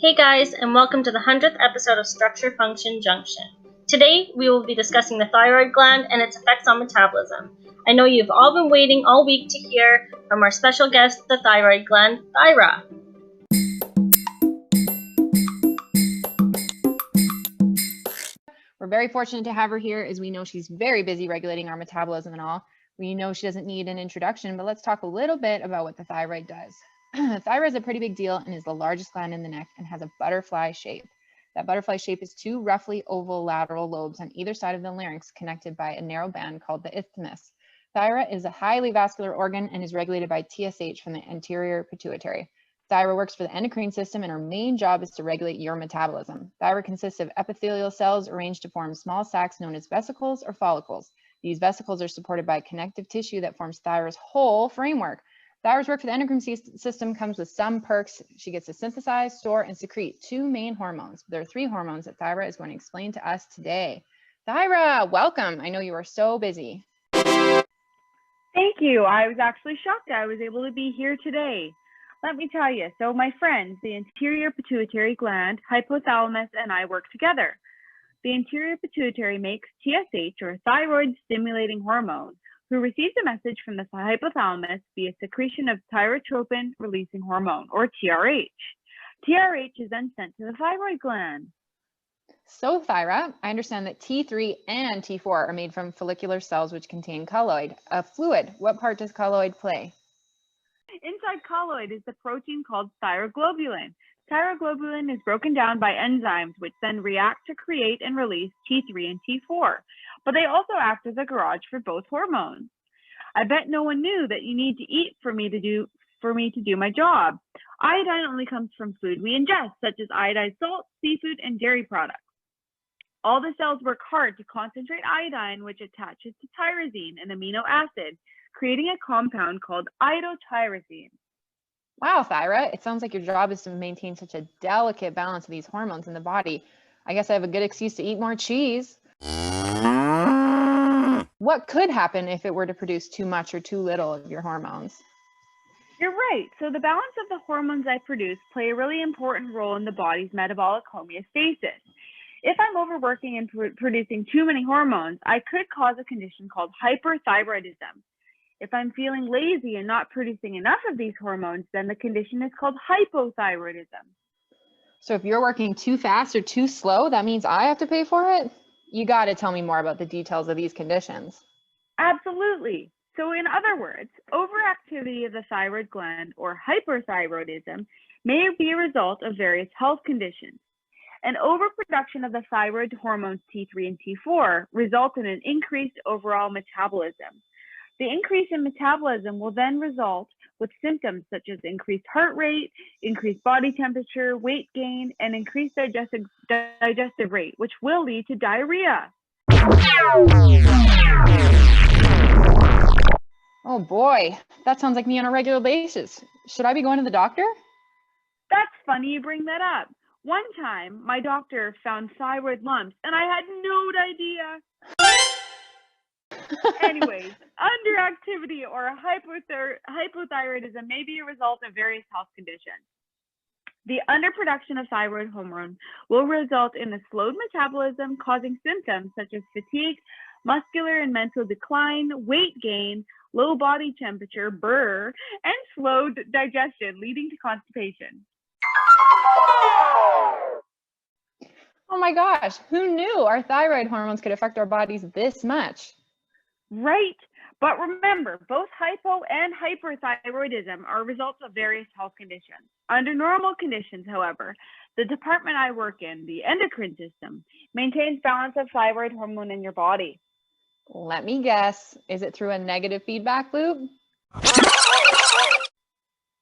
Hey guys, and welcome to the 100th episode of Structure Function Junction. Today, we will be discussing the thyroid gland and its effects on metabolism. I know you've all been waiting all week to hear from our special guest, the thyroid gland, Thyra. We're very fortunate to have her here as we know she's very busy regulating our metabolism and all. We know she doesn't need an introduction, but let's talk a little bit about what the thyroid does. Thyroid is a pretty big deal and is the largest gland in the neck and has a butterfly shape. That butterfly shape is two roughly oval lateral lobes on either side of the larynx connected by a narrow band called the isthmus. Thyroid is a highly vascular organ and is regulated by TSH from the anterior pituitary. Thyroid works for the endocrine system and her main job is to regulate your metabolism. Thyroid consists of epithelial cells arranged to form small sacs known as vesicles or follicles. These vesicles are supported by connective tissue that forms thyroid's whole framework. Thyroid's work for the endocrine system comes with some perks. She gets to synthesize, store, and secrete two main hormones. There are three hormones that Thyra is going to explain to us today. Thyra, welcome. I know you are so busy. Thank you. I was actually shocked I was able to be here today. Let me tell you, so my friends, the anterior pituitary gland, hypothalamus, and I work together. The anterior pituitary makes TSH, or thyroid stimulating hormone, who receives a message from the hypothalamus via secretion of thyrotropin releasing hormone, or TRH. TRH is then sent to the thyroid gland. So Thyra, I understand that T3 and T4 are made from follicular cells which contain colloid, a fluid. What part does colloid play? Inside colloid is the protein called thyroglobulin. Thyroglobulin is broken down by enzymes which then react to create and release T3 and T4, but they also act as a garage for both hormones. I bet no one knew that you need to eat for me to do my job. Iodine only comes from food we ingest, such as iodized salt, seafood, and dairy products. All the cells work hard to concentrate iodine, which attaches to tyrosine, an amino acid, creating a compound called iodotyrosine. Wow, Thyra, it sounds like your job is to maintain such a delicate balance of these hormones in the body. I guess I have a good excuse to eat more cheese. What could happen if it were to produce too much or too little of your hormones? You're right. So the balance of the hormones I produce play a really important role in the body's metabolic homeostasis. If I'm overworking and producing too many hormones, I could cause a condition called hyperthyroidism. If I'm feeling lazy and not producing enough of these hormones, then the condition is called hypothyroidism. So if you're working too fast or too slow, that means I have to pay for it? You got to tell me more about the details of these conditions. Absolutely. So in other words, overactivity of the thyroid gland or hyperthyroidism may be a result of various health conditions. An overproduction of the thyroid hormones T3 and T4 results in an increased overall metabolism. The increase in metabolism will then result with symptoms such as increased heart rate, increased body temperature, weight gain, and increased digestive rate, which will lead to diarrhea. Oh boy, that sounds like me on a regular basis. Should I be going to the doctor? That's funny you bring that up. One time, my doctor found thyroid lumps, and I had no idea. Anyways, underactivity or hypothyroidism may be a result of various health conditions. The underproduction of thyroid hormone will result in a slowed metabolism, causing symptoms such as fatigue, muscular and mental decline, weight gain, low body temperature, and slowed digestion, leading to constipation. Oh my gosh, who knew our thyroid hormones could affect our bodies this much? Right, but remember, both hypo and hyperthyroidism are results of various health conditions. Under normal conditions, however, the department I work in, the endocrine system, maintains balance of thyroid hormone in your body. Let me guess, is it through a negative feedback loop?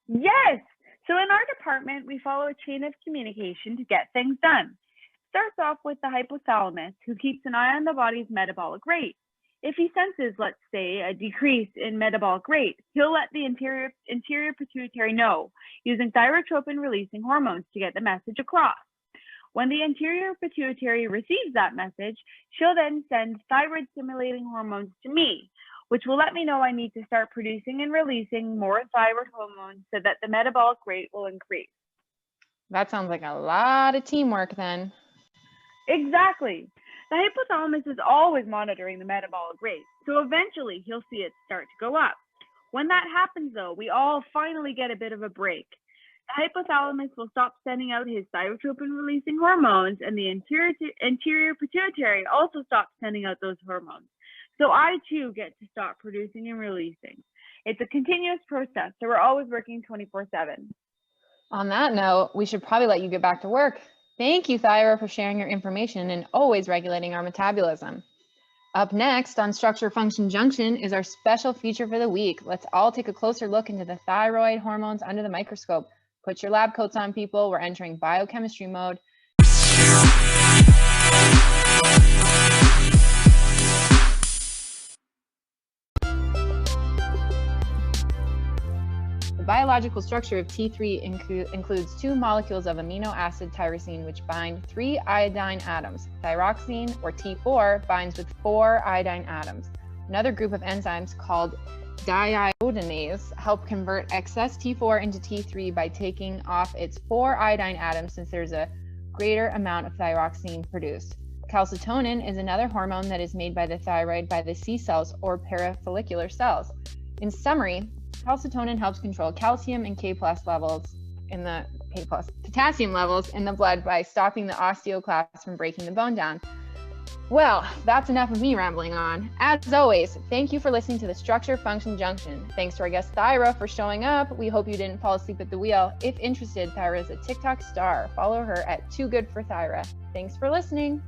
Yes, so in our department, we follow a chain of communication to get things done. Starts off with the hypothalamus, who keeps an eye on the body's metabolic rate. If he senses, let's say, a decrease in metabolic rate, he'll let the anterior pituitary know, using thyrotropin releasing hormones to get the message across. When the anterior pituitary receives that message, she'll then send thyroid stimulating hormones to me, which will let me know I need to start producing and releasing more thyroid hormones so that the metabolic rate will increase. That sounds like a lot of teamwork then. Exactly. The hypothalamus is always monitoring the metabolic rate, so eventually he'll see it start to go up. When that happens, though, we all finally get a bit of a break. The hypothalamus will stop sending out his thyrotropin-releasing hormones, and the anterior pituitary also stops sending out those hormones. So I, too, get to stop producing and releasing. It's a continuous process, so we're always working 24/7. On that note, we should probably let you get back to work. Thank you, Thyra, for sharing your information and always regulating our metabolism. Up next on Structure Function Junction is our special feature for the week. Let's all take a closer look into the thyroid hormones under the microscope. Put your lab coats on, people. We're entering biochemistry mode. The biological structure of T3 includes two molecules of amino acid tyrosine which bind 3 iodine atoms. Thyroxine, or T4, binds with 4 iodine atoms. Another group of enzymes called deiodinase help convert excess T4 into T3 by taking off its 4 iodine atoms since there's a greater amount of thyroxine produced. Calcitonin is another hormone that is made by the thyroid by the C cells or parafollicular cells. In summary, calcitonin helps control calcium and potassium levels in the blood by stopping the osteoclasts from breaking the bone down. Well, that's enough of me rambling on. As always, thank you for listening to the Structure Function Junction. Thanks to our guest Thyra for showing up. We hope you didn't fall asleep at the wheel. If interested, Thyra is a TikTok star. Follow her at Too Good for Thyra. Thanks for listening.